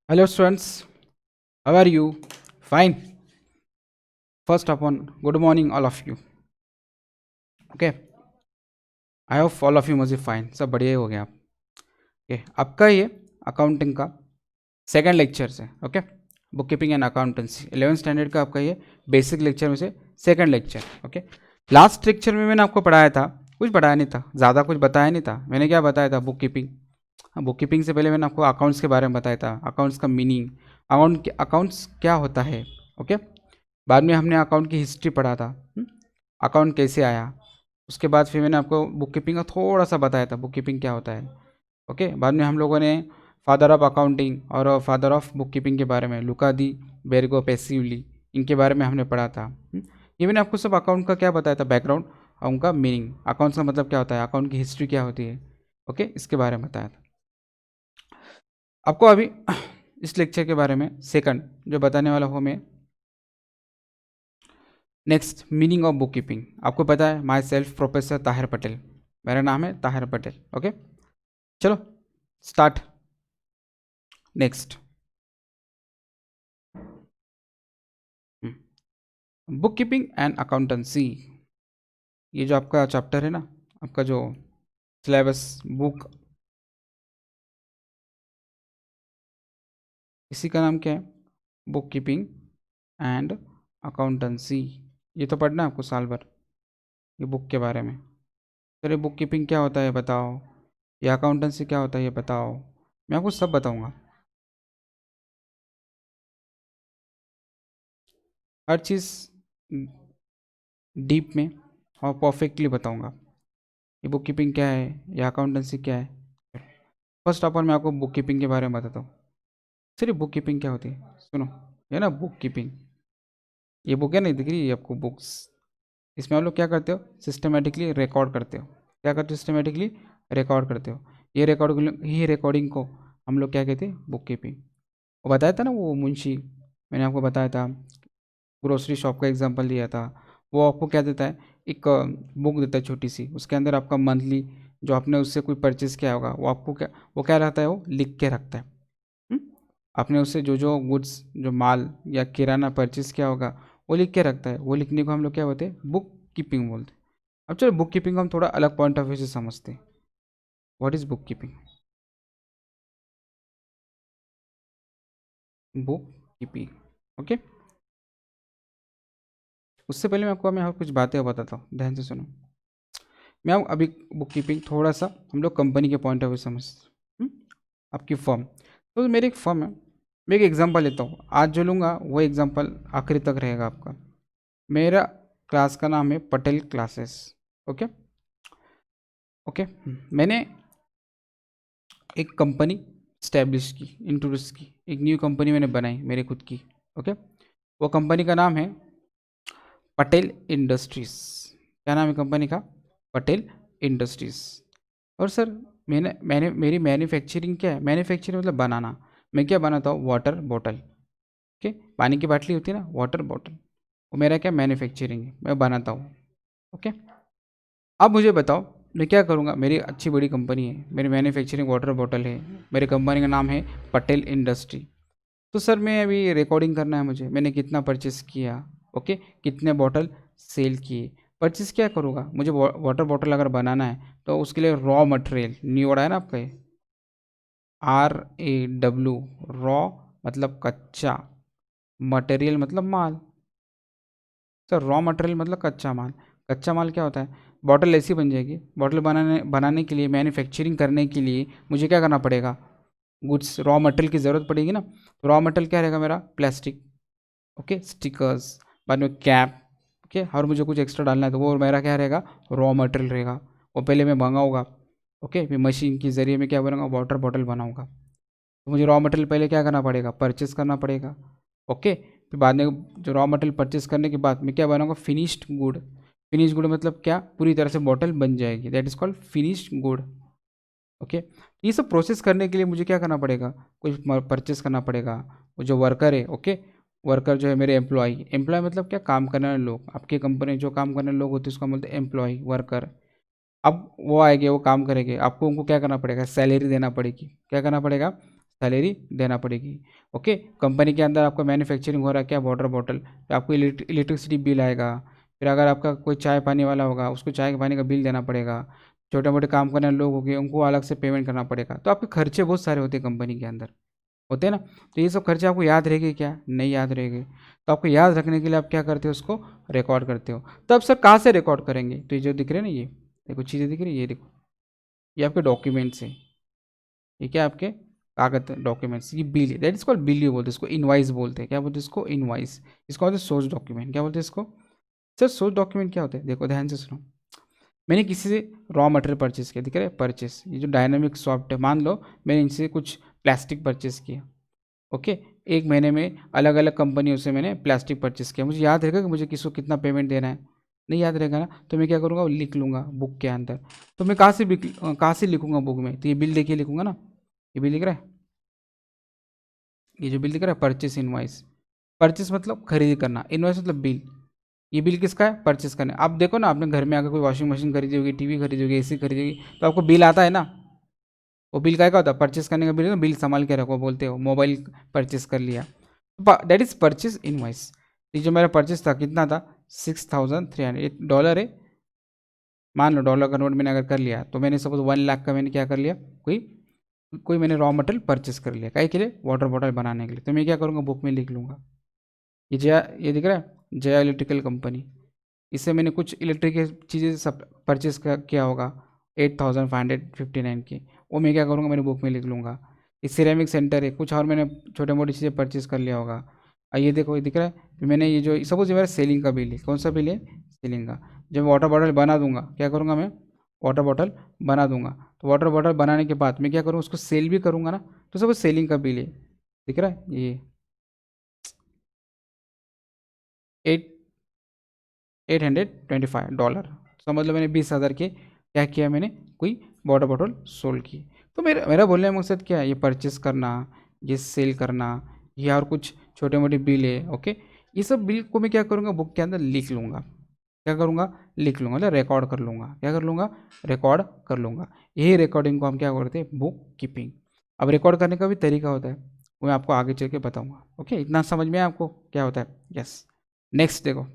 Hello, students. How are you? Fine. First upon, good morning, all of you. Okay. I hope all of you must be fine. सब बढ़िया ही हो गया आप. Okay. आपका ये accounting का सेकंड लेक्चर है. Okay. Book keeping and accountancy 11th standard का आपका ये बेसिक लेक्चर में से second lecture. Okay. Last lecture में मैंने आपको पढ़ाया था, कुछ पढ़ाया नहीं था, ज़्यादा कुछ बताया नहीं था. मैंने क्या बताया था? Book keeping. बुक कीपिंग से पहले मैंने आपको अकाउंट्स के बारे में बताया था, अकाउंट्स का मीनिंग, अकाउंट्स क्या होता है. ओके. बाद में हमने अकाउंट की हिस्ट्री पढ़ा था, अकाउंट कैसे आया. उसके बाद फिर मैंने आपको बुक कीपिंग का थोड़ा सा बताया था, बुक कीपिंग क्या होता है. ओके. बाद में हम लोगों ने फादर ऑफ अकाउंटिंग और फादर ऑफ बुक कीपिंग के बारे में, लुका दी बेरगो पैसिवली, इनके बारे में हमने पढ़ा था. ये मैंने आपको सब अकाउंट का क्या बताया था, बैकग्राउंड और उनका मीनिंग, अकाउंट्स का मतलब क्या होता है, अकाउंट की हिस्ट्री क्या होती है. ओके. इसके बारे में बताया था आपको. अभी इस लेक्चर के बारे में सेकंड जो बताने वाला हूँ मैं. Next, meaning of book keeping. आपको पता है, my self professor Tahir Patel, मेरा नाम है ताहिर पटेल. ओके. चलो start. Next, book keeping and accountancy. ये जो आपका चैप्टर है ना, आपका जो सिलेबस बुक, इसी का नाम क्या है? Book keeping and accountancy. ये तो पढ़ना है आपको साल भर, ये बुक के बारे में. सर ये बुक कीपिंग क्या होता है बताओ, ये अकाउंटेंसी क्या होता है ये बताओ. मैं आपको सब बताऊंगा, हर चीज़ डीप में और परफेक्टली बताऊंगा. ये बुक कीपिंग क्या है, ये अकाउंटेंसी क्या है. फर्स्ट ऑफ ऑल मैं आपको बुक कीपिंग के बारे में बताता हूँ. सर ये बुक कीपिंग क्या होती है, सुनो. ये ना बुक कीपिंग, ये बुक है नहीं दिख रही है आपको, बुक्स. इसमें आप लोग क्या करते हो, सिस्टमेटिकली रिकॉर्ड करते हो. क्या करते हो? सिस्टमेटिकली रिकॉर्ड करते हो. ये रिकॉर्डिंग को हम लोग क्या कहते हैं? Book keeping. वो बताया था ना, वो मुंशी, मैंने आपको बताया था, ग्रोसरी शॉप का एग्जांपल दिया था. वो आपको क्या देता है? एक बुक देता है छोटी सी, उसके अंदर आपका मंथली जो आपने उससे कोई परचेज़ किया होगा वो आपको क्या, वो क्या रहता है, वो लिख के रखता है. हम्म? आपने उससे जो जो गुड्स, जो माल या किराना परचेज़ किया होगा वो लिख के रखता है. वो लिखने को हम लोग क्या बोलते हैं? बुक कीपिंग बोलते हैं. अब चलो बुक कीपिंग को हम थोड़ा अलग पॉइंट ऑफ व्यू से समझते हैं. What is book keeping? Book keeping. Okay. उससे पहले मैं कुछ बातें बताता हूँ, ध्यान से सुनो. मैं अभी बुक कीपिंग थोड़ा सा हम लोग कंपनी के पॉइंट ऑफ व्यू समझ. हम्म? आपकी फर्म, तो मेरी एक फर्म है. मैं एक एग्जांपल लेता हूँ, आज जो लूँगा वो एग्जांपल आखिरी तक रहेगा आपका. मेरा क्लास का नाम है पटेल क्लासेस. ओके. ओके. मैंने एक कंपनी स्टैब्लिश की, इंट्रोड्यूस की, एक न्यू कंपनी मैंने बनाई मेरे खुद की. ओके. वो कंपनी का नाम है पटेल इंडस्ट्रीज़. क्या नाम है कंपनी का? पटेल इंडस्ट्रीज़. और सर मैंने मेरी मैन्युफैक्चरिंग क्या है? मैन्युफैक्चरिंग मतलब बनाना. मैं क्या बनाता हूँ? Water bottle. ओके. पानी की बाटली होती है ना, वाटर बॉटल, वो मेरा क्या मैन्युफैक्चरिंग है, मैं बनाता हूँ. ओके. अब मुझे बताओ मैं क्या करूँगा? मेरी अच्छी बड़ी कंपनी है, मेरी मैन्युफैक्चरिंग वाटर बॉटल है, मेरी कंपनी का नाम है पटेल इंडस्ट्री. तो सर मैं अभी रिकॉर्डिंग करना है मुझे, मैंने कितना परचेस किया, ओके, कितने बॉटल सेल किए. परचेस क्या करूँगा? मुझे वाटर बॉटल अगर बनाना है तो उसके लिए रॉ मटेरियल, न्यू वर्ड है ना आपका ये, RAW, रॉ मतलब कच्चा, मटेरियल मतलब माल. सर रॉ मटेरियल मतलब कच्चा माल. कच्चा माल क्या होता है? बॉटल ऐसी बन जाएगी. बॉटल बनाने के लिए, मैन्युफैक्चरिंग करने के लिए मुझे क्या करना पड़ेगा? गुड्स, रॉ मटेरियल की ज़रूरत पड़ेगी ना. तो रॉ मटेरियल क्या रहेगा मेरा? प्लास्टिक. ओके. स्टिकर्स, बाद में कैप. ओके. और मुझे कुछ एक्स्ट्रा डालना है तो वो मेरा क्या रहेगा? रॉ मटेरियल रहेगा. वो पहले मैं मंगाऊंगा. ओके. फिर मशीन के ज़रिए मैं क्या बनाऊंगा? वाटर बॉटल बनाऊंगा. तो मुझे रॉ मटेरियल पहले क्या करना पड़ेगा? परचेस करना पड़ेगा. ओके. फिर बाद में जो रॉ मटेरियल परचेस करने के बाद मैं क्या बनाऊंगा? Finished good. फिनिश गुड मतलब क्या? पूरी तरह से बॉटल बन जाएगी, that is called finished good. Okay. ये सब प्रोसेस करने के लिए मुझे क्या करना पड़ेगा? कुछ परचेस करना पड़ेगा. वो जो वर्कर है, ओके, वर्कर जो है मेरे एम्प्लॉय मतलब क्या? काम करने वाले लोग. आपकी कंपनी में जो काम करने वाले लोग होते हैं उसको हम बोलते हैं एम्प्लॉय, वर्कर. अब वो आएंगे, वो काम करेंगे, आपको उनको क्या करना पड़ेगा? सैलरी देना पड़ेगी. क्या करना पड़ेगा? सैलरी देना पड़ेगी। ओके, कंपनी के अंदर आपका मैन्युफैक्चरिंग हो रहा है क्या, वाटर बॉटल, तो आपको इलेक्ट्रिसिटी बिल आएगा। फिर अगर आपका कोई चाय पानी वाला होगा, उसको चाय के पानी का बिल देना पड़ेगा। छोटे मोटे काम करने वाले लोग हो गए, उनको अलग से पेमेंट करना पड़ेगा। तो आपके खर्चे बहुत सारे होते हैं कंपनी के अंदर, होते हैं ना। तो ये सब खर्चे आपको याद रहेगी क्या, नहीं याद रहेगी। तो आपको याद रखने के लिए आप क्या करते हो, उसको रिकॉर्ड करते हो। तब सर कहाँ से रिकॉर्ड करेंगे, तो ये जो दिख रहे हैं ना, ये देखो चीज़ें दिख रही है, ये देखो, ये आपके डॉक्यूमेंट्स है। ये क्या आपके कागज डॉक्यूमेंट्स, ये बिल है, दैट इज कॉल्ड बिल, बोलते हैं इसको, इनवाइस बोलते हैं। क्या बोलते हैं इसको, इनवाइस। इसको बोलते हैं सोर्स डॉक्यूमेंट। क्या बोलते हैं इसको सर, सोर्स डॉक्यूमेंट क्या होता है, देखो ध्यान से सुनो। मैंने किसी से रॉ मटेरियल परचेस किया, दिख रहा है परचेस, ये जो डायनामिक सॉफ्ट है, मान लो मैंने इनसे कुछ प्लास्टिक परचेस किया। ओके, एक महीने में अलग अलग कंपनियों से मैंने प्लास्टिक परचेस किया। मुझे याद रहेगा कि मुझे किसको कितना पेमेंट देना है, नहीं याद रहेगा ना। तो मैं क्या करूँगा, लिख लूँगा बुक के अंदर। तो मैं कहाँ से लिखूँगा बुक में, तो ये बिल देखिए लिखूँगा ना, ये बिल दिख रहा है, ये जो बिल दिख रहा है परचेस इनवाइस। परचेस मतलब खरीदी करना, इनवाइस मतलब बिल। ये बिल किसका है, परचेस करना है। आप देखो ना, आपने घर में आकर कोई वॉशिंग मशीन खरीदी होगी, टीवी खरीदी होगी, एसी खरीदी होगी, तो आपको बिल आता है ना। वो बिल का होता है, परचेस करने का बिल है ना, बिल संभाल के रखो बोलते हो, मोबाइल परचेस कर लिया, दैट इज परचेस इनवाइस। ये जो मेरा परचेस था कितना था, $6,300 डॉलर है। मान लो डॉलर कन्वर्ट मैंने अगर कर लिया, तो मैंने सपोज 1 लाख का मैंने क्या कर लिया, कोई कोई मैंने रॉ मटेरियल परचेस कर लिया, काहे के लिए, वाटर बॉटल बनाने के लिए। तो मैं क्या करूँगा, बुक में लिख लूँगा। ये जया, ये दिख रहा है जया इलेक्ट्रिकल कंपनी, इससे मैंने कुछ इलेक्ट्रिक की चीज़ें सब परचेस किया होगा, 8,559 की। वो मैं क्या करूँगा, मेरे बुक में लिख लूँगा। ये सिरेमिक सेंटर है, कुछ और मैंने छोटे मोटी चीज़ें परचेस कर लिया होगा। ये देखो, ये दिख रहा है, फिर मैंने ये जो सपोज ये मेरा सेलिंग का बिल है, कौन सा बिल है, सेलिंग का। जब मैं वाटर बॉटल बना दूंगा, क्या करूँगा मैं, वाटर बॉटल बना दूंगा। तो वाटर बॉटल बनाने के बाद मैं क्या करूँगा, उसको सेल भी करूँगा ना। तो सपोज सेलिंग का बिल है, दिख रहा है ये एट $825। समझ लो मैंने 20,000 के क्या किया, मैंने कोई वाटर बॉटल सोल्ड की। तो मेरा मेरा बोलने का मकसद क्या है, ये परचेस करना, ये सेल करना, ये और कुछ छोटे मोटे बिल है। ओके, ये सब बिल को मैं क्या करूँगा, बुक के अंदर लिख लूँगा। क्या करूँगा, लिख लूँगा, मतलब रिकॉर्ड कर लूँगा। क्या कर लूँगा, रिकॉर्ड कर लूँगा। यही रिकॉर्डिंग को हम क्या करते हैं, बुक कीपिंग। अब रिकॉर्ड करने का भी तरीका होता है, वो मैं आपको आगे चल के बताऊँगा। ओके, इतना समझ में आया आपको क्या होता है। यस, नेक्स्ट देखो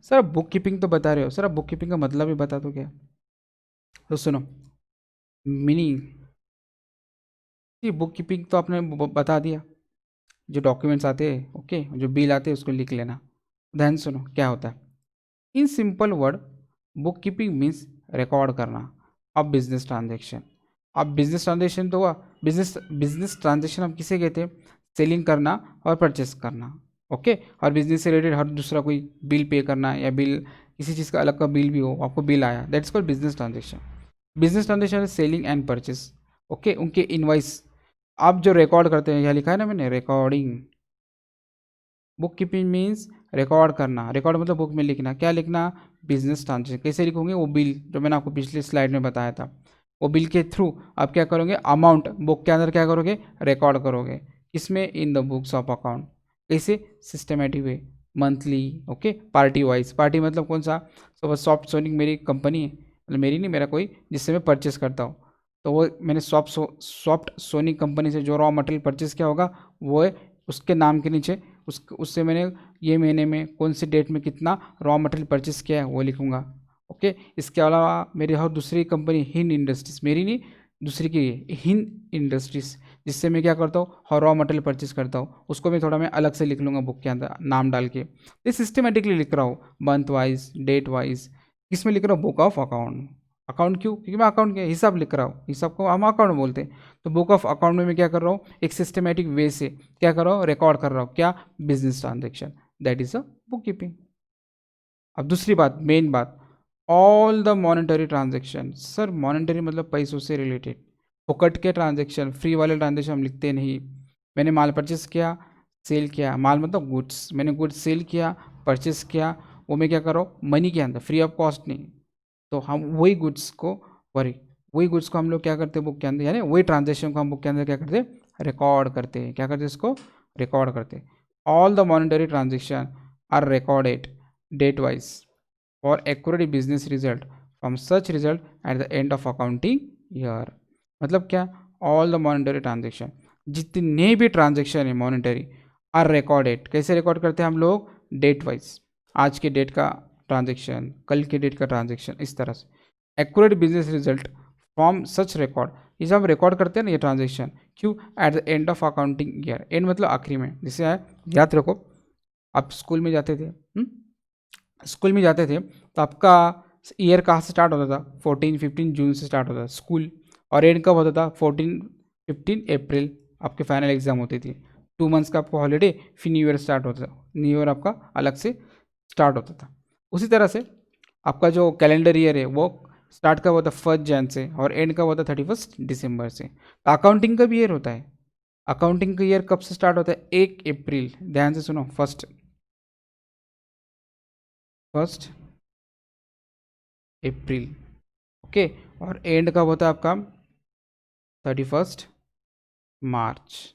सर, आप बुक कीपिंग तो बता रहे हो, सर आप बुक कीपिंग का मतलब ही बता दो क्या। तो सुनो, मीनिंग, ये बुक कीपिंग तो आपने बता दिया, जो डॉक्यूमेंट्स आते हैं, ओके, जो बिल आते हैं उसको लिख लेना। ध्यान सुनो क्या होता है, in simple word, book keeping means record करना अब बिजनेस ट्रांजेक्शन। अब बिजनेस ट्रांजेक्शन तो हुआ, बिजनेस बिजनेस ट्रांजेक्शन हम किसे कहते हैं, सेलिंग करना और परचेस करना। ओके, और बिजनेस से रिलेटेड हर दूसरा कोई बिल पे करना, या बिल किसी चीज़ का अलग का बिल भी हो, आपको बिल आया, that's called business transaction. Business transaction है सेलिंग एंड परचेस। ओके, उनके इनवाइस आप जो रिकॉर्ड करते हैं, यहाँ लिखा है ना मैंने, recording. Book keeping means record करना, रिकॉर्ड मतलब बुक में लिखना, क्या लिखना, बिजनेस ट्रांजेक्शन। कैसे लिखोगे, वो बिल जो मैंने आपको पिछले स्लाइड में बताया था, वो बिल के थ्रू आप क्या करोगे, अमाउंट बुक के अंदर क्या करोगे, रिकॉर्ड करोगे। किसमें, in the books of account. कैसे, systematic way, monthly. Okay, party wise, party मतलब कौन सा, सॉफ्ट सोनिक मेरी कंपनी है, मतलब मेरी नहीं, मेरा कोई जिससे मैं परचेस करता हूँ, तो वो मैंने सॉफ्ट सोनिक कंपनी से जो रॉ मटेरियल परचेस किया होगा, वो है उसके नाम के नीचे, उससे मैंने ये महीने में कौन सी डेट में कितना रॉ मटेरियल परचेस किया है वो लिखूंगा। ओके, इसके अलावा मेरी और दूसरी कंपनी हिंद इंडस्ट्रीज, मेरी नहीं, दूसरी की है हिंद इंडस्ट्रीज, जिससे मैं क्या करता हूँ, हर रॉ मटेरियल परचेस करता हूँ, उसको मैं थोड़ा मैं अलग से लिख लूँगा बुक के अंदर नाम डाल के। ये सिस्टमेटिकली लिख रहा हूँ, मंथ वाइज, डेट वाइज। किसमें लिख रहा हूँ, बुक ऑफ अकाउंट। अकाउंट क्यों, क्योंकि मैं अकाउंट के हिसाब लिख रहा हूँ, हिसाब को हम अकाउंट बोलते हैं। तो बुक ऑफ अकाउंट में मैं क्या कर रहा हूँ, एक सिस्टमेटिक वे से क्या कर रहा हूँ, रिकॉर्ड कर रहा हूँ, क्या, business transaction, that is a book keeping. अब दूसरी बात, मेन बात, all the monetary transaction. Sir monetary मतलब पैसों से रिलेटेड, फुकट के ट्रांजेक्शन, फ्री वाले ट्रांजेक्शन हम लिखते नहीं। मैंने माल परचेस किया, सेल किया, माल मतलब गुड्स, मैंने गुड्स सेल किया, परचेस किया, वो मैं क्या कर रहा हूँ, मनी के अंदर, फ्री ऑफ कॉस्ट नहीं। तो हम वही गुड्स को, वही वही गुड्स को हम लोग क्या करते हैं बुक के अंदर, यानी वही ट्रांजेक्शन को हम बुक के अंदर क्या करते हैं, रिकॉर्ड करते हैं। क्या करते हैं, इसको रिकॉर्ड करते हैं। All the monetary transaction are recorded date wise for accurate business result from such result at the end of accounting year. मतलब क्या, ऑल द मॉनिटरी ट्रांजेक्शन, जितने भी ट्रांजेक्शन है मॉनिटरी आर रिकॉर्डेड। कैसे रिकॉर्ड करते हैं हम लोग? डेट वाइज, आज के डेट का ट्रांजेक्शन, कल के डेट का ट्रांजेक्शन, इस तरह से। Accurate business result from such record, ये सब रिकॉर्ड करते हैं ना ये ट्रांजेक्शन। क्यों? Eight the end of accounting year, and मतलब आखिरी में। जैसे याद रखो, आप स्कूल में जाते थे, स्कूल में जाते थे तो आपका ईयर कहाँ से स्टार्ट होता था? 14-15 जून से स्टार्ट होता था स्कूल, और एंड कब होता था? 14-15 अप्रैल आपके फाइनल एग्जाम होती थी। 2 मंथ्स का आपको हॉलीडे, फिर न्यू ईयर स्टार्ट होता था, न्यू ईयर आपका अलग से स्टार्ट होता था। उसी तरह से आपका जो कैलेंडर ईयर है वो स्टार्ट कब होता है? 1 जनवरी से, और एंड कब होता है? 31 दिसंबर से। तो अकाउंटिंग का भी ईयर होता है। अकाउंटिंग का ईयर कब से स्टार्ट होता है? 1 अप्रैल, ध्यान से सुनो, फर्स्ट अप्रैल, ओके। और एंड कब होता है आपका? 31 मार्च।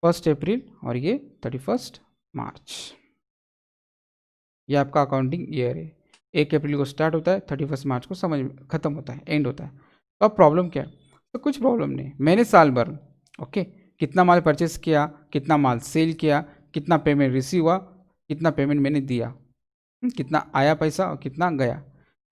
1 अप्रैल और ये 31 मार्च, ये आपका अकाउंटिंग ईयर है। 1 अप्रैल को स्टार्ट होता है, 31 मार्च को समझ में ख़त्म होता है, एंड होता है। तो अब प्रॉब्लम क्या है? तो कुछ प्रॉब्लम नहीं, मैंने साल भर, ओके, कितना माल परचेस किया, कितना माल सेल किया, कितना पेमेंट रिसीव हुआ, कितना पेमेंट मैंने दिया, कितना आया पैसा और कितना गया,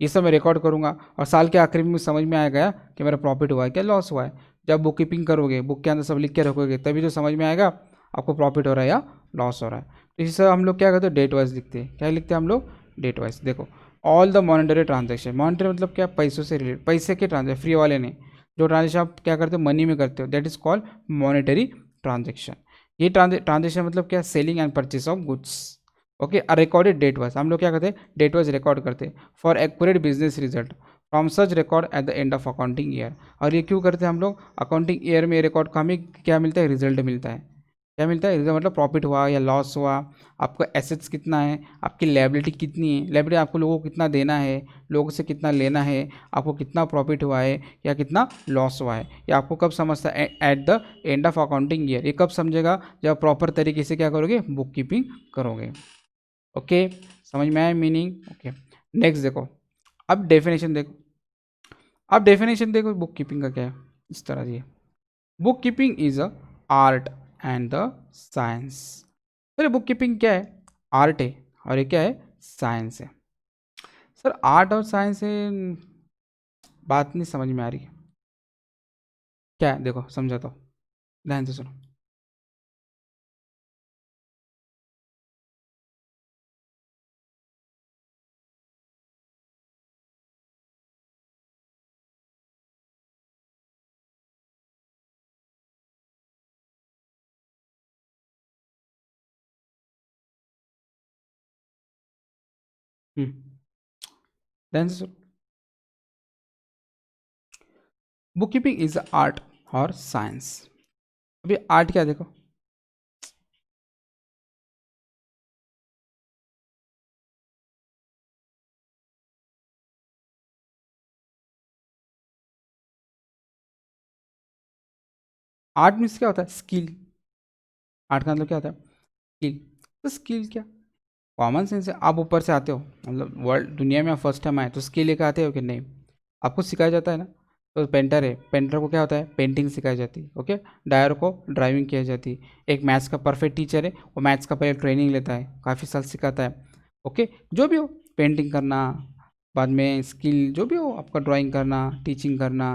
ये सब मैं रिकॉर्ड करूँगा। और साल के आखिर में मुझे समझ में आ गया कि मेरा प्रॉफिट हुआ है क्या लॉस हुआ है। जब बुक कीपिंग करोगे, बुक के अंदर सब लिख के रखोगे, तभी तो समझ में आएगा आपको प्रॉफिट हो रहा है या लॉस हो रहा है। तो इसी से हम लोग क्या करते हैं? डेट वाइज लिखते हैं। क्या लिखते हैं हम लोग? Date wise. देखो, all the monetary transaction, monetary मतलब क्या? पैसों से रिलेटेड, पैसे के ट्रांजेक्शन, फ्री वाले नहीं, जो ट्रांजेक्शन आप क्या करते हो? मनी में करते हो, that is called monetary transaction. ये ट्रांजेक्शन मतलब क्या? Selling and purchase of goods, okay. Recorded date wise, हम लोग क्या करते हैं? डेट वाइज रिकॉर्ड करते हैं for accurate business result from such record eight the end of accounting year. और ये क्यों करते हैं हम लोग? अकाउंटिंग ईयर में रिकॉर्ड का हमें क्या मिलता है? रिजल्ट मिलता है। क्या मिलता है? रिजल्ट मतलब प्रॉफिट हुआ या लॉस हुआ, आपका एसेट्स कितना है, आपकी लायबिलिटी कितनी है, लायबिलिटी आपको लोगों को कितना देना है, लोगों से कितना लेना है, आपको कितना प्रॉफिट हुआ है या कितना लॉस हुआ है, या आपको कब समझता है? Eight the end of accounting year. ये कब समझेगा? जब प्रॉपर तरीके से क्या करोगे? बुक कीपिंग करोगे, ओके। समझ में आया मीनिंग? ओके। नेक्स्ट देखो, अब डेफिनेशन देखो, अब डेफिनेशन देखो बुक कीपिंग का क्या है, इस तरह से। Book keeping is a art and the science. Sir book keeping क्या है? आर्ट है, और ये क्या है? साइंस है। सर आर्ट और साइंस है, बात नहीं समझ में आ रही है। क्या है? देखो समझाता हूँ, ध्यान से सुनो। ध्यान से सुनो, बुक कीपिंग इज आर्ट और साइंस। अभी आर्ट क्या? देखो, आर्ट मीन्स क्या होता है? स्किल। आर्ट का मतलब क्या होता है? स्किल। तो स्किल क्या? कॉमन सेंस है। आप ऊपर से आते हो, मतलब वर्ल्ड दुनिया में आप फर्स्ट टाइम आए तो स्किल लेकर आते हो कि नहीं? आपको सिखाया जाता है ना। तो पेंटर है, पेंटर को क्या होता है? पेंटिंग सिखाई जाती है, ओके। डायर को ड्राइविंग की जाती है। एक मैथ्स का परफेक्ट टीचर है, वो मैथ्स का पहले ट्रेनिंग लेता है, काफ़ी साल सिखाता है, ओके। जो भी हो, पेंटिंग करना, बाद में स्किल जो भी हो आपका, ड्राइंग करना, टीचिंग करना,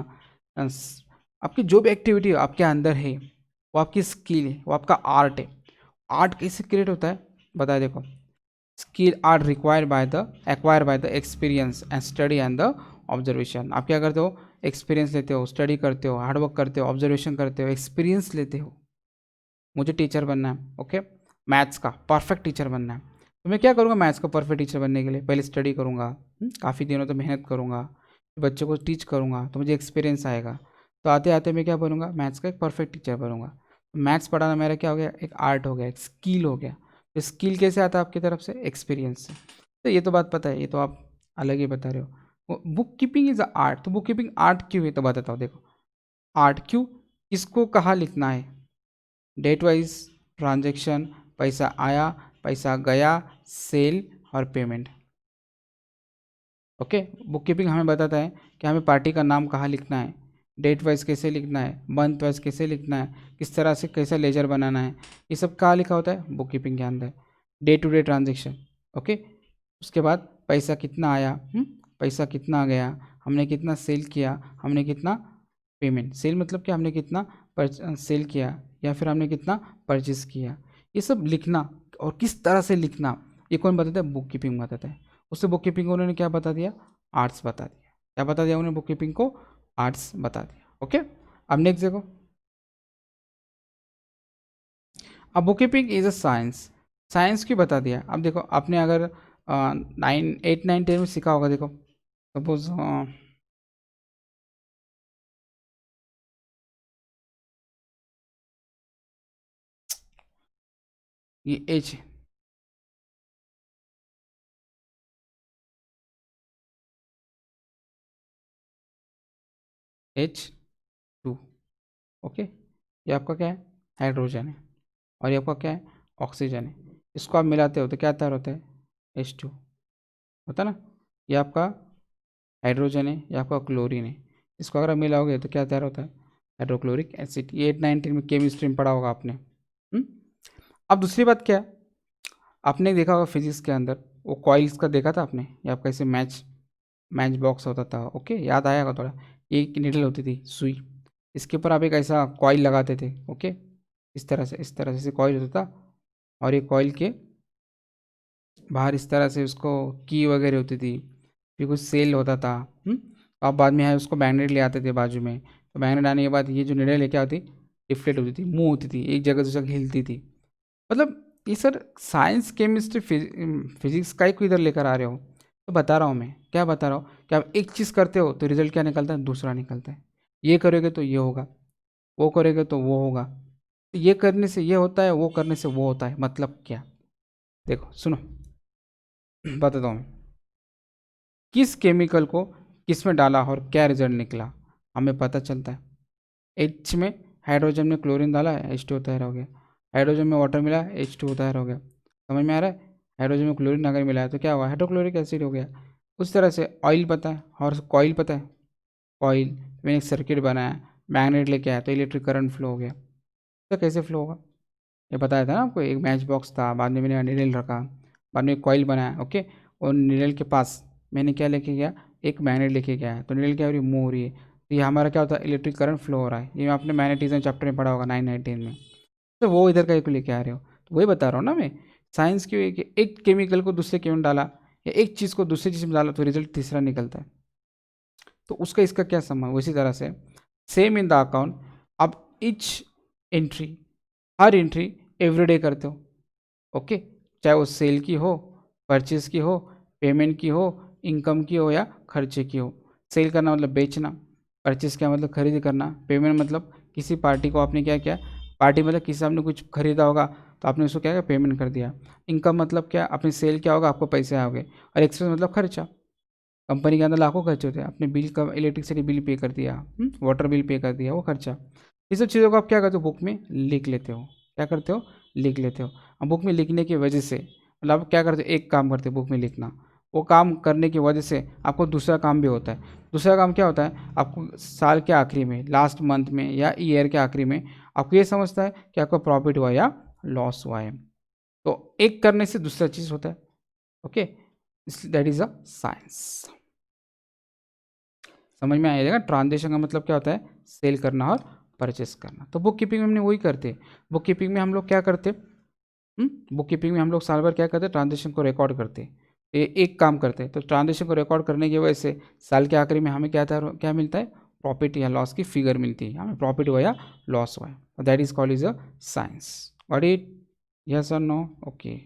आपकी जो भी एक्टिविटी हो आपके अंदर है, वो आपकी स्किल है, वो आपका आर्ट है। आर्ट कैसे क्रिएट होता है बताए, देखो। Skill are required by the acquire by the experience and study and the observation. आप क्या करते हो? एक्सपीरियंस लेते हो, स्टडी करते हो, हार्डवर्क करते हो, ऑब्जर्वेशन करते हो, एक्सपीरियंस लेते हो। मुझे टीचर बनना है, ओके, मैथ्स का परफेक्ट टीचर बनना है, तो मैं क्या करूँगा? मैथ्स का परफेक्ट टीचर बनने के लिए पहले स्टडी करूँगा, काफ़ी दिनों तो मेहनत करूँगा, बच्चों को टीच करूँगा तो मुझे एक्सपीरियंस आएगा, तो आते आते मैं क्या बनूँगा? मैथ्स का एक परफेक्ट टीचर बनूँगा। मैथ्स पढ़ाना मेरा क्या हो गया? एक आर्ट हो गया, एक स्किल हो गया। तो स्किल कैसे आता है आपकी तरफ से? एक्सपीरियंस से। तो ये तो बात पता है, ये तो आप अलग ही बता रहे हो। Book keeping is a art, तो बुक कीपिंग आर्ट क्यों है? तो बताता हूँ, देखो। आर्ट क्यों? इसको कहाँ लिखना है? डेट वाइज ट्रांजेक्शन, पैसा आया, पैसा गया, सेल और पेमेंट। ओके, बुक कीपिंग हमें बताता है कि हमें पार्टी का नाम कहाँ लिखना है, डेट वाइज कैसे लिखना है, मंथ वाइज कैसे लिखना है, किस तरह से कैसा लेजर बनाना है, ये सब कहाँ लिखा होता है, बुक कीपिंग के अंदर। Day to day transaction. Okay, उसके बाद पैसा कितना आया, पैसा कितना गया, हमने कितना सेल किया, हमने कितना पेमेंट, सेल मतलब क्या, हमने कितना सेल किया या फिर हमने कितना परचेस किया, ये सब लिखना। और किस तरह से लिखना, ये कौन बताता है, बुक कीपिंग बताता है। उससे बुक कीपिंग को उन्होंने क्या बता दिया, आर्ट्स बता दिया। क्या बता दिया उन्होंने, बुक कीपिंग को आर्ट्स बता दिया। ओके, अब नेक्स्ट देखो, अब book keeping is a science, science क्यों बता दिया। अब देखो आपने अगर 8 9 10 में सीखा होगा, देखो सपोज ये H2। ओके, ये आपका क्या है, हाइड्रोजन है, और ये आपका क्या है, ऑक्सीजन है। इसको आप मिलाते हो तो क्या तैयार होता है, H2 होता है ना। ये आपका हाइड्रोजन है, ये आपका क्लोरीन है। इसको अगर आप मिलाओगे तो क्या तैयार होता है, हाइड्रोक्लोरिक एसिड। ये 8 9 10 में केमिस्ट्री में पढ़ा होगा आपने। अब दूसरी बात क्या है, आपने देखा होगा फिजिक्स के अंदर वो कॉइल्स का देखा था आपने, या आपका ऐसे मैच मैच बॉक्स होता था। ओके, याद आएगा थोड़ा। ये एक निडल होती थी सुई, इसके ऊपर आप एक ऐसा कॉइल लगाते थे। ओके, इस तरह से कॉइल होता था, और ये कॉइल के बाहर इस तरह से उसको की वगैरह होती थी, फिर कुछ सेल होता था। तो आप बाद में है उसको मैग्नेट ले आते थे बाजू में, तो मैग्नेट आने के बाद ये जो निडल है क्या होती, डिफ्लेट होती थी, मूव होती थी, एक जगह दूसरी जगह हिलती थी। मतलब ये सर साइंस केमिस्ट्री फिजिक्स का ही को इधर लेकर आ रहे हो। तो बता रहा हूँ मैं, क्या बता रहा हूँ कि आप एक चीज़ करते हो तो रिजल्ट क्या निकलता है, दूसरा निकलता है। ये करोगे तो ये होगा, वो करोगे तो वो होगा, ये करने से ये होता है, वो करने से वो होता है, मतलब क्या। देखो सुनो, बताता हूँ मैं। किस केमिकल को किस में डाला और क्या रिजल्ट निकला, हमें पता चलता है। एच में हाइड्रोजन में क्लोरीन डाला है, H2 तैयार हो गया। हाइड्रोजन में वाटर मिला, H2 तैयार हो गया। समझ में आ रहा है। हाइड्रोजन में क्लोरीन अगर मिलाया तो क्या हुआ, हाइड्रोक्लोरिक एसिड हो गया। उस तरह से ऑयल पता है और कॉइल पता है, कॉइल मैंने एक सर्किट बनाया, मैग्नेट लेके आया तो इलेक्ट्रिक करंट फ्लो हो गया। तो कैसे फ्लो होगा, ये बताया था ना आपको। एक मैच बॉक्स था, बाद में मैंने निडल रखा, बाद में एक कॉइल बनाया। ओके, और निडल के पास मैंने क्या लेके गया, एक मैग्नेट लेके गया, तो निडल क्या हो रही है, मूव हो रही है। तो ये हमारा क्या होता है, इलेक्ट्रिक करंट फ्लो हो रहा है। ये आपने मैग्नेटिज्म चैप्टर में पढ़ा होगा 9 9 10 में। तो वो इधर का एक लेके आ रहे हो, तो वही बता रहा हूँ ना मैं। साइंस की हुई कि एक केमिकल को दूसरे केमिकल डाला, या एक चीज़ को दूसरी चीज़ में डाला तो रिजल्ट तीसरा निकलता है। तो उसका इसका क्या संबंध, उसी तरह से सेम इन द अकाउंट। अब इच एंट्री, हर एंट्री एवरीडे करते हो। ओके, चाहे वो सेल की हो, परचेज की हो, पेमेंट की हो, इनकम की हो या खर्चे की हो। सेल करना मतलब बेचना, परचेज क्या मतलब खरीद करना, पेमेंट मतलब किसी पार्टी को आपने क्या किया, पार्टी मतलब किसी से आपने कुछ खरीदा होगा तो आपने उसको क्या किया, पेमेंट कर दिया। इनकम मतलब क्या, अपनी सेल क्या होगा, आपको पैसे आओगे। और एक्सपेंस मतलब खर्चा, कंपनी के अंदर लाखों खर्चे होते हैं, अपने बिल का इलेक्ट्रिसिटी बिल पे कर दिया, वाटर बिल पे कर दिया, वो खर्चा। ये सब चीज़ों को आप क्या करते हो, बुक में लिख लेते हो। क्या करते हो, लिख लेते हो। अब बुक में लिखने की वजह से मतलब आप क्या करते हो, एक काम करते हो बुक में लिखना, वो काम करने की वजह से आपको दूसरा काम भी होता है। दूसरा काम क्या होता है, आपको साल के आखिरी में, लास्ट मंथ में या ईयर के आखिरी में आपको ये समझता है कि आपका प्रॉफिट हुआ या लॉस हुआ है। तो एक करने से दूसरा चीज़ होता है। Okay, that is a science. समझ में आएगा। ट्रांजेक्शन का मतलब क्या होता है, सेल करना और परचेस करना। तो बुक कीपिंग में हमने वही करते। बुक कीपिंग में हम लोग क्या करते, बुक कीपिंग में हम लोग साल भर क्या करते, ट्रांजेक्शन को रिकॉर्ड करते। ये एक काम करते हैं, तो ट्रांजेक्शन को रिकॉर्ड करने की वजह से साल के आखिरी में हमें क्या मिलता है, प्रॉफिट या लॉस की फिगर मिलती है, हमें प्रॉफिट हुआ या लॉस हुआ है। That is called is a science. What it, yes और नो, ओके।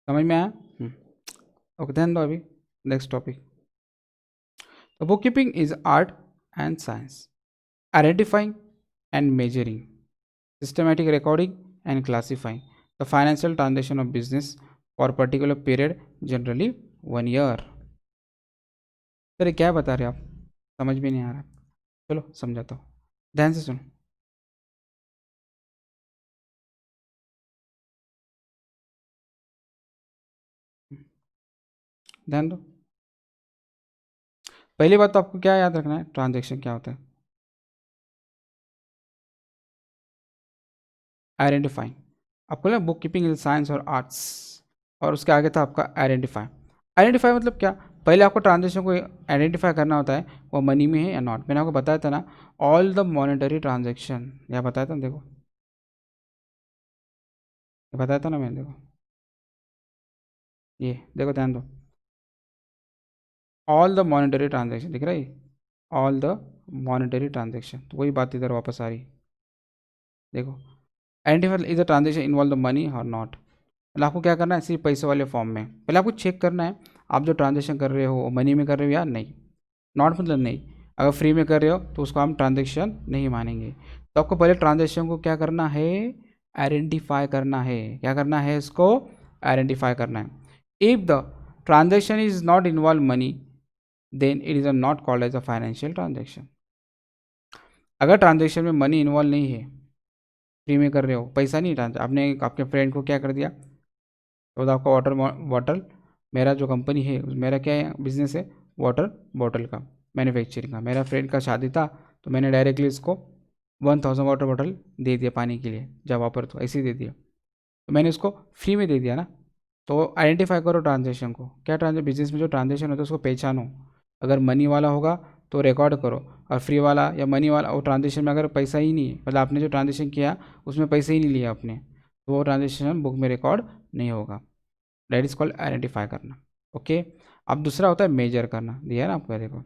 समझ में आया। ओके, ध्यान दो अभी नेक्स्ट टॉपिक। तो book keeping is art and science, identifying and measuring, systematic recording and classifying the financial transaction of business for a particular period, generally 1 year. Sir ये क्या बता रहे आप, समझ में नहीं आ रहा। चलो समझाता हूँ, ध्यान से सुनो। ध्यान दो। पहली बात तो आपको क्या याद रखना है, ट्रांजेक्शन क्या होता है। आइडेंटिफाइंग, आपको ना बुक कीपिंग इज साइंस और आर्ट्स, और उसके आगे था आपका आइडेंटिफाई। आइडेंटिफाई मतलब क्या, पहले आपको ट्रांजेक्शन को आइडेंटिफाई करना होता है वो मनी में है या नॉट। मैंने आपको बताया था ना, ऑल द मॉनेटरी ट्रांजेक्शन, या बताया था ना, देखो ये बताया था ना मैंने, देखो ये देखो ध्यान दो, ऑल द मॉनेटरी ट्रांजेक्शन दिख रहा है, ऑल द मॉनेटरी ट्रांजेक्शन, तो वही बात इधर वापस आ रही। देखो, identify is the transaction involve the money और नॉट। मतलब आपको क्या करना है, सिर्फ पैसे वाले फॉर्म में पहले आपको चेक करना है आप जो ट्रांजेक्शन कर रहे हो मनी में कर रहे हो या नहीं। नॉट मतलब नहीं, अगर फ्री में कर रहे हो तो उसको हम ट्रांजेक्शन नहीं मानेंगे। तो आपको पहले ट्रांजेक्शन को क्या करना है, आइडेंटिफाई करना है। क्या करना है, इसको आइडेंटिफाई करना है। If the transaction is not involve money then it is not called as a financial transaction. अगर ट्रांजेक्शन में मनी इन्वॉल्व नहीं है, फ्री में कर रहे हो, पैसा नहीं, आपने आपके फ्रेंड को क्या कर दिया, तो आपका वाटर वाटर, मेरा जो कंपनी है मेरा क्या है बिजनेस है, वाटर बॉटल का मैन्युफैक्चरिंग का। मेरा फ्रेंड का शादी था तो मैंने डायरेक्टली इसको 1000 वाटर बॉटल दे दिया पानी के लिए, जब वापर तो ऐसे ही दे दिया, तो मैंने इसको फ्री में दे दिया ना। तो आइडेंटिफाई करो ट्रांजेक्शन को, क्या ट्रांजे बिजनेस में जो ट्रांजेक्शन होता है उसको पहचानो। अगर मनी वाला होगा तो रिकॉर्ड करो, और फ्री वाला या मनी वाला वो ट्रांजेक्शन में अगर पैसा ही नहीं है, मतलब आपने जो ट्रांजेक्शन किया उसमें पैसे ही नहीं लिया आपने, तो वो ट्रांजेक्शन बुक में रिकॉर्ड नहीं होगा। दैट इज कॉल्ड आइडेंटिफाई करना। ओके, अब दूसरा होता है मेजर करना, दिया है ना आपको, देखो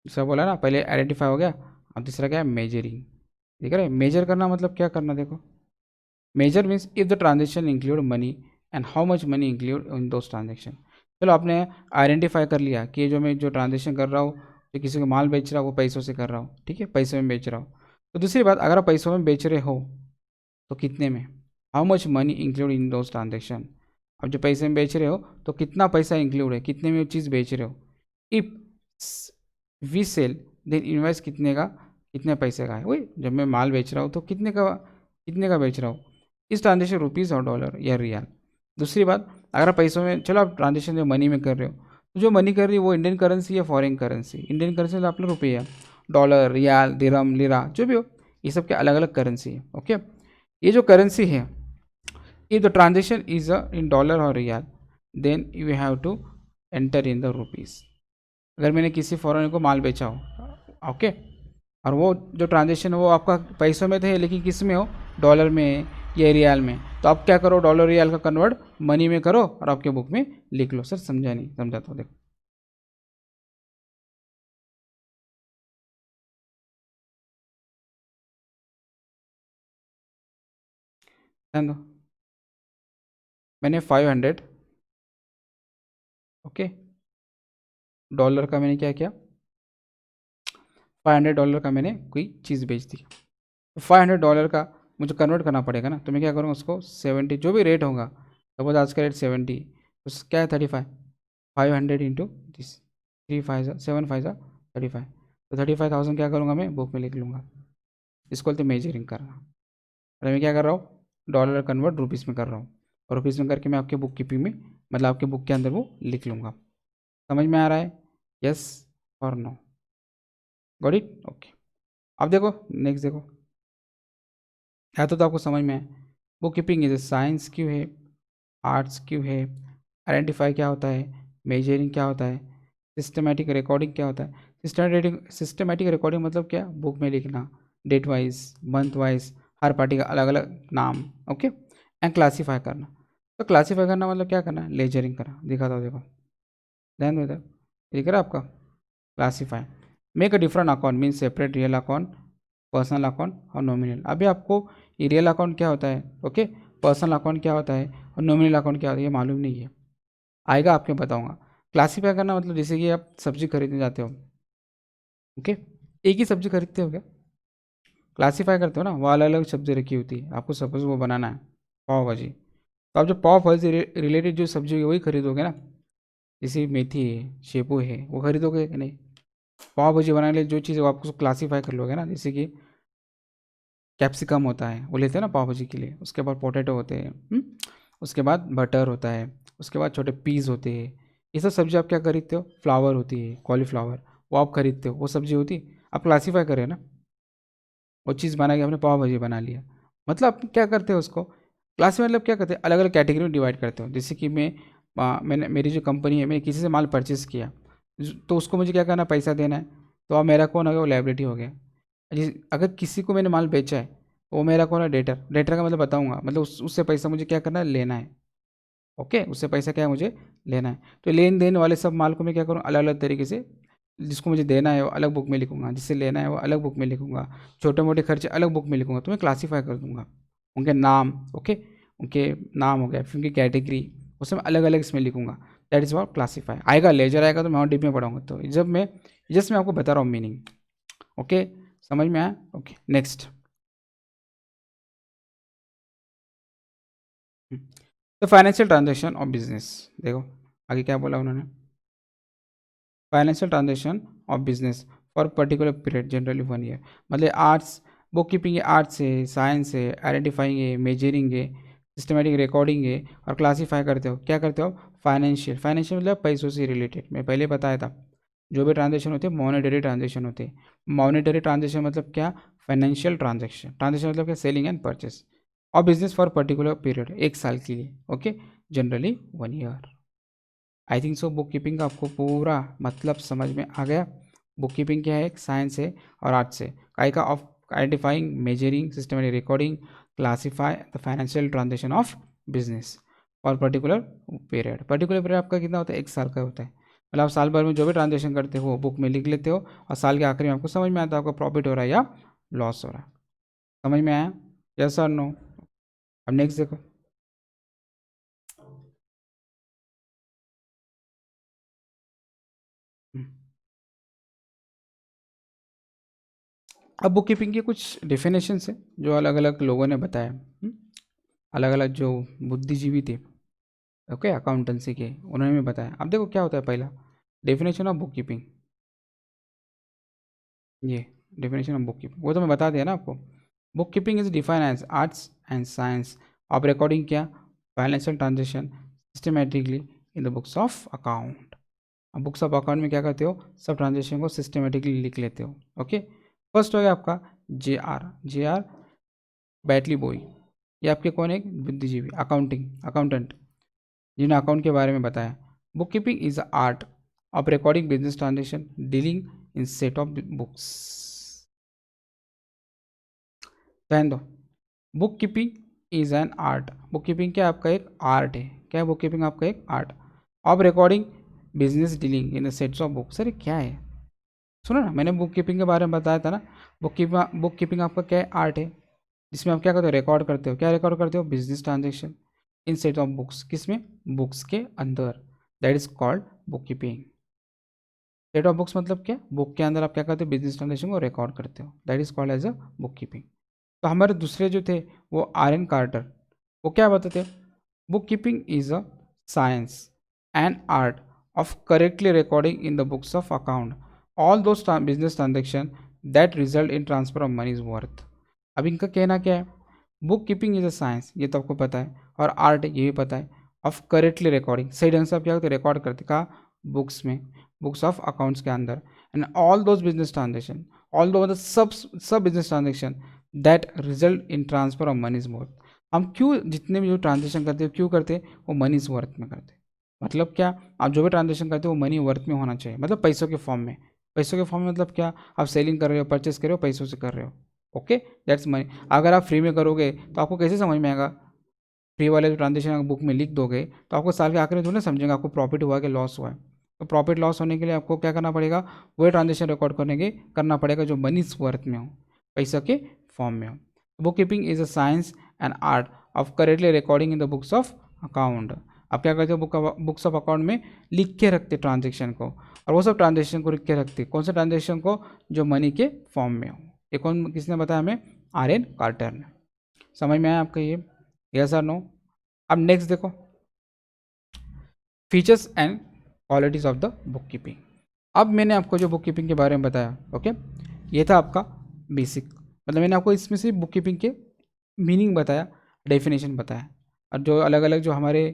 दूसरा बोला ना, पहले आइडेंटिफाई हो गया, अब तीसरा क्या है, मेजरिंग। ठीक है, मेजर करना मतलब क्या करना, देखो measure means if the transaction include money and how much money include in those transaction. चलो आपने आइडेंटिफाई कर लिया कि ये जो मैं जो ट्रांजेक्शन कर रहा हूँ, जो किसी को माल बेच रहा हूँ वो पैसों से कर रहा हूँ, ठीक है, पैसे में बेच रहा हूँ। तो दूसरी बात, अगर आप पैसों में बेच रहे हो तो कितने में, how much money include in those transaction. अब जो पैसे में बेच रहे हो तो कितना पैसा इंक्लूड है, कितने में वो चीज़ बेच रहे हो। If we sell then invest कितने का, कितने पैसे का है, वही जब मैं माल बेच रहा हूँ तो कितने का बेच रहा हूँ। इस ट्रांजेक्शन रुपीज़ और डॉलर या रियाल। दूसरी बात, अगर आप पैसों में, चलो आप ट्रांजेक्शन जो मनी में कर रहे हो, तो जो मनी कर रही है वो इंडियन करेंसी या फॉरेन करेंसी। इंडियन करेंसी मतलब आप लोग रुपये, डॉलर, रियाल, दिरहम, लिरा, जो भी हो, ये सब के अलग अलग करेंसी है। ओके, ये जो करेंसी है, if the transaction is in dollar or real then you have to enter in the rupees। अगर मैंने किसी फॉरेन को माल बेचा हो, ओके, और वो जो ट्रांजेक्शन है वो आपका पैसों में थे लेकिन किस में हो, डॉलर में या रियाल में, तो आप क्या करो, डॉलर रियाल का कन्वर्ट मनी में करो और आपके बुक में लिख लो। सर समझा नहीं, समझाता हूँ, देखो ध्यान दो। मैंने 500, ओके, डॉलर का मैंने क्या किया, $500 का मैंने कोई चीज़ बेच दी। तो $500 का मुझे कन्वर्ट करना पड़ेगा ना, तो मैं क्या करूँगा उसको 70, जो भी रेट होगा, सपोज आज का रेट 70, तो क्या है 35, 500 इंटू दिस, 3 5 7 5 35, तो 35,000 क्या करूँगा मैं बुक में लिख लूँगा। इसको बोलते मेजरिंग करना। और मैं क्या कर रहा हूँ, डॉलर कन्वर्ट रुपीज़ में कर रहा हूँ, और रुपीज़ में करके मैं आपके बुक कीपिंग में, मतलब आपके बुक के अंदर वो लिख लूँगा। समझ में आ रहा है, यस और नो, गॉट इट, ओके। अब देखो नेक्स्ट, देखो या तो आपको समझ में है, बुक कीपिंग इज साइंस क्यों है, आर्ट्स क्यों है, आइडेंटिफाई क्या होता है, मेजरिंग क्या होता है, सिस्टमेटिक रिकॉर्डिंग क्या होता है। सिस्टमेटिक रिकॉर्डिंग मतलब क्या, बुक में लिखना डेट वाइज, मंथ वाइज, हर पार्टी का अलग अलग नाम, ओके। एंड क्लासीफाई करना, तो क्लासीफाई करना मतलब क्या करना है, लेजरिंग करना। दिखाता हूँ, देखो ध्यान दो इधर, दिख रहा है आपका, classify, make a different account mean separate real account, personal account और नॉमिनल। अभी आपको ये रियल अकाउंट क्या होता है, ओके, पर्सनल अकाउंट क्या होता है और नॉमिनल अकाउंट क्या होता है ये मालूम नहीं है, आएगा आपके बताऊंगा। क्लासीफाई करना मतलब जैसे कि आप सब्जी खरीदने जाते हो, ओके, एक ही सब्जी खरीदते हो क्या, क्लासीफाई करते हो ना, वो अलग अलग सब्जी रखी होती है, आपको सपोज वो बनाना है पाव भाजी, तो आप जो पाव भाजी से रिलेटेड जो सब्जी होगी वही खरीदोगे ना। जैसे मेथी है, शेपू है, वो खरीदोगे कि नहीं? पाव भाजी बनाने के लिए जो चीज़ वो आपको क्लासीफाई कर लोगे ना, जैसे कि कैप्सिकम होता है वो लेते हैं ना पाव भाजी के लिए, उसके बाद पोटैटो होते हैं, उसके बाद बटर होता है, उसके बाद छोटे पीस होते हैं। ये सब सब्जी आप क्या खरीदते हो? फ्लावर होती है, कॉलीफ्लावर, वो आप खरीदते हो, वो सब्जी होती है, आप क्लासीफाई करें ना, वो चीज़ बना के आपने पाव भाजी बना लिया। मतलब आप क्या करते हो उसको क्लास में, मतलब क्या करते हैं, अलग अलग कैटेगरी में डिवाइड करते हो। जैसे कि मैंने मेरी जो कंपनी है, मैं किसी से माल परचेस किया, तो उसको मुझे क्या करना, पैसा देना है। तो अब मेरा कौन हो गया? वो लाइबिलिटी हो गया। अगर किसी को मैंने माल बेचा है, तो वो मेरा कौन है? डेटर। डेटर का मतलब बताऊंगा, मतलब उससे पैसा मुझे क्या करना है? लेना है। ओके, उससे पैसा क्या है? मुझे लेना है। तो लेन देन वाले सब माल को मैं क्या करूँ? अलग अलग तरीके से, जिसको मुझे देना है वो अलग बुक में लिखूंगा, जिससे लेना है वो अलग बुक में लिखूंगा, छोटे मोटे खर्चे अलग बुक में लिखूंगा, तो मैं क्लासीफाई कर दूंगा उनके नाम। ओके, उनके नाम हो गया, फिर उनकी कैटेगरी, उसे मैं अलग अलग इसमें लिखूंगा। That is what classify. आएगा लेजर आएगा तो मैं और डीप में पढ़ाऊंगा। तो जब मैं जस्ट मैं आपको बता रहा हूँ मीनिंग। ओके, समझ में आया? Okay, next. The financial transaction of business. देखो आगे क्या बोला उन्होंने, financial transaction of business for particular period generally 1 year. मतलब आर्ट्स, बुक कीपिंग है, आर्ट्स है, साइंस है, आइडेंटिफाइंग है, मेजरिंग है, सिस्टमेटिक रिकॉर्डिंग है, और क्लासीफाई करते हो। क्या करते हो? फाइनेंशियल। फाइनेंशियल मतलब पैसों से रिलेटेड, मैं पहले बताया था। जो भी ट्रांजेक्शन होते हैं मॉनेटरी ट्रांजेक्शन होते हैं। मॉनेटरी ट्रांजेक्शन मतलब क्या? Financial transaction. ट्रांजेक्शन मतलब क्या? सेलिंग एंड परचेस और बिजनेस फॉर पर्टिकुलर पीरियड, 1 साल के लिए। Okay, generally 1 year. I think so book keeping का आपको पूरा मतलब समझ में आ गया। बुक कीपिंग क्या है? एक साइंस है और आर्ट्स है। काय का of identifying, measuring, systematic recording, classify the financial transaction of business और पर्टिकुलर पीरियड। पर्टिकुलर पीरियड आपका कितना होता है? 1 साल का होता है। मतलब आप साल भर में जो भी ट्रांजेक्शन करते हो बुक में लिख लेते हो, और साल के आखिरी में आपको समझ में आता है आपका प्रॉफिट हो रहा है या लॉस हो रहा है। समझ में आया? यस और नो? अब नेक्स्ट देखो। हम्म। अब बुक कीपिंग की कुछ डेफिनेशंस है जो अलग अलग लोगों ने बताया। अलग अलग जो बुद्धिजीवी थे, ओके, अकाउंटेंसी के, उन्होंने भी बताया। अब देखो क्या होता है। पहला डेफिनेशन ऑफ बुक कीपिंग, ये डेफिनेशन ऑफ बुक कीपिंग वो तो मैं बता दिया ना आपको। Bookkeeping is define as arts and science of recording क्या? Financial transaction systematically in the books of account. अब बुक्स ऑफ अकाउंट में क्या करते हो? सब ट्रांजेक्शन को सिस्टमेटिकली लिख लेते हो। ओके, फर्स्ट हो गया आपका जे आर बैटली बॉय। ये आपके कौन है? बुद्धिजीवी, अकाउंटेंट, जिन्होंने अकाउंट के बारे में बताया। Book keeping is a art of recording business transaction dealing in set of books. ध्यान दो, book keeping is an art. Book keeping क्या? आपका एक आर्ट है। क्या है बुक कीपिंग? आपका एक art of recording business dealing in the sets of books. अरे क्या है, सुनो ना, मैंने बुक कीपिंग के बारे में बताया था ना। बुक कीपिंग आपका क्या है? आर्ट है, जिसमें आप क्या करते हो? रिकॉर्ड करते हो। क्या रिकॉर्ड करते हो? Business transaction in set of books. किसमें? बुक्स के अंदर। That is called book keeping. Set of books मतलब क्या? बुक के अंदर आप क्या करते हो? बिजनेस ट्रांजेक्शन को रिकॉर्ड करते हो। That is called as a book keeping. तो हमारे दूसरे जो थे वो RN कार्टर, वो क्या बताते? Book keeping is a science and art of correctly recording in the books of account all those business transaction that result in transfer of money is worth. अब इनका कहना क्या है? Book keeping is a science, ये तो आपको पता है, और आर्ट ये भी पता है, ऑफ करेक्टली रिकॉर्डिंग, सही ढंग से आप क्या करते? रिकॉर्ड करते कहा? बुक्स में, बुक्स ऑफ अकाउंट्स के अंदर। And all those business transaction, all दो मतलब सब business transaction that result in transfer of money is worth. हम क्यों जितने भी जो ट्रांजेक्शन करते हैं क्यों करते हैं? वो मनी इज वर्थ में करते हैं। मतलब क्या? आप जो भी ट्रांजेक्शन करते हो वो मनी वर्थ में होना चाहिए, मतलब पैसों के फॉर्म में। पैसों के फॉर्म में मतलब क्या? आप सेलिंग कर रहे हो, परचेस कर रहे हो, पैसों से कर रहे हो। Okay, that's money. अगर आप फ्री में करोगे तो आपको कैसे समझ में आएगा? फ्री वाले जो ट्रांजेक्शन बुक में लिख दोगे तो आपको साल के आखिर में थोड़ी ना समझेंगे आपको प्रॉफिट हुआ कि लॉस हुआ है। तो प्रॉफिट लॉस होने के लिए आपको क्या करना पड़ेगा? वही ट्रांजेक्शन रिकॉर्ड करना पड़ेगा जो मनी वर्थ में हो, पैसा के फॉर्म में हो। Book keeping is a science and art of correctly recording in the books of account. आप क्या करते हो? बुक्स ऑफ अकाउंट में लिख के रखते ट्रांजेक्शन को, और वो सब ट्रांजेक्शन को लिख के रखते। कौन से ट्रांजेक्शन को? जो मनी के फॉर्म में हो। ये कौन, किसने बताया हमें? RN कार्टर ने। समझ में आया आपका ये? यस और नो? अब नेक्स्ट देखो, features and qualities of the book keeping. अब मैंने आपको जो बुक कीपिंग के बारे में बताया, ओके, ये था आपका बेसिक, मतलब मैंने आपको इसमें से बुक कीपिंग के मीनिंग बताया, डेफिनेशन बताया, और जो अलग अलग जो हमारे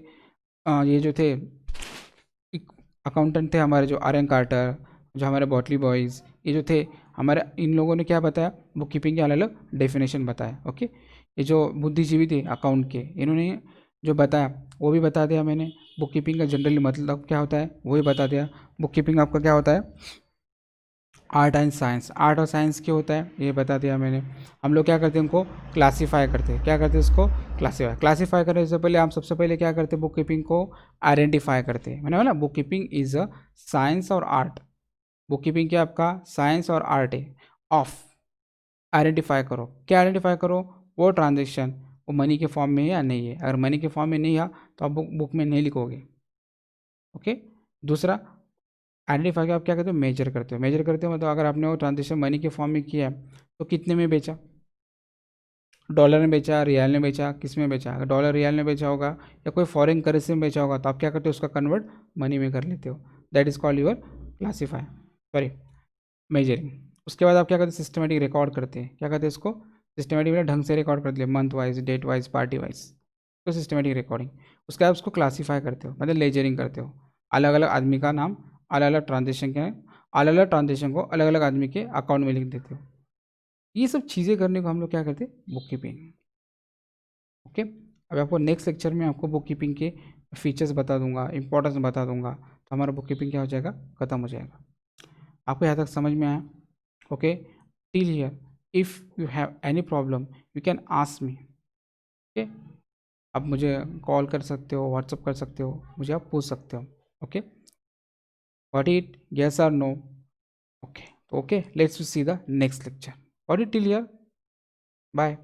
ये जो थे अकाउंटेंट थे हमारे, जो आर एन कार्टर, जो हमारे बॉटली बॉयज़, ये जो थे हमारे, इन लोगों ने क्या बताया, बुक कीपिंग के अलग अलग डेफिनेशन बताया। ओके, ये जो बुद्धिजीवी थे अकाउंट के, इन्होंने जो बताया वो भी बता दिया मैंने। बुक कीपिंग का जनरली मतलब क्या होता है वो भी बता दिया। बुक कीपिंग आपका क्या होता है, आर्ट एंड साइंस, आर्ट और साइंस क्या होता है ये बता दिया मैंने। हम लोग क्या करते हैं, उनको क्लासीफाई करते हैं, क्या करते हैं उसको क्लासीफाई करने से पहले हम सबसे पहले क्या करते हैं, बुक कीपिंग को आइडेंटिफाई करते हैं। मैंने बोला book keeping is a science और आर्ट, बुक कीपिंग क्या आपका साइंस और आर्ट है ऑफ, आइडेंटिफाई करो, क्या आइडेंटिफाई करो, वो ट्रांजेक्शन वो मनी के फॉर्म में है या नहीं है, अगर मनी के फॉर्म में नहीं है तो आप बुक में नहीं लिखोगे। ओके, दूसरा आइडेंटिफाई आप क्या करते हो, मेजर करते हो, मेजर करते हो मतलब अगर आपने वो ट्रांजेक्शन मनी के फॉर्म में किया है तो कितने में बेचा, डॉलर में बेचा, रियाल में बेचा, किस में बेचा, अगर डॉलर रियाल में बेचा होगा या कोई फॉरेन करेंसी में बेचा होगा तो आप क्या करते हो, उसका कन्वर्ट मनी में कर लेते हो, that is called your classify, sorry measuring. उसके बाद आप क्या करते हैं, सिस्टमेटिक रिकॉर्ड करते हैं, क्या करते हैं इसको सिस्टमेटिक में ढंग से रिकॉर्ड करते हैं, month wise, date wise, party wise, तो सिस्टमेटिक रिकॉर्डिंग। उसके बाद उसको क्लासीफाई करते हो, मतलब लेजरिंग करते हो, अलग अलग आदमी का नाम, अलग अलग ट्रांजेक्शन के, अलग अलग ट्रांजेक्शन को अलग अलग आदमी के अकाउंट में लिख देते हो। ये सब चीज़ें करने को हम लोग क्या करते हैं, बुक कीपिंग। ओके, अब आपको नेक्स्ट लेक्चर में आपको बुक कीपिंग के फीचर्स बता दूंगा, इंपॉर्टेंस बता दूंगा, तो हमारा बुक कीपिंग क्या हो जाएगा, ख़त्म हो जाएगा। आपको यहाँ तक समझ में आया? Okay, till here if you have any problem you can ask me. Okay, आप मुझे कॉल कर सकते हो, व्हाट्सअप कर सकते हो, मुझे आप पूछ सकते हो। ओके, व्हाट इट, येस और no? Okay, let's see the next lecture. Got it till here? Bye.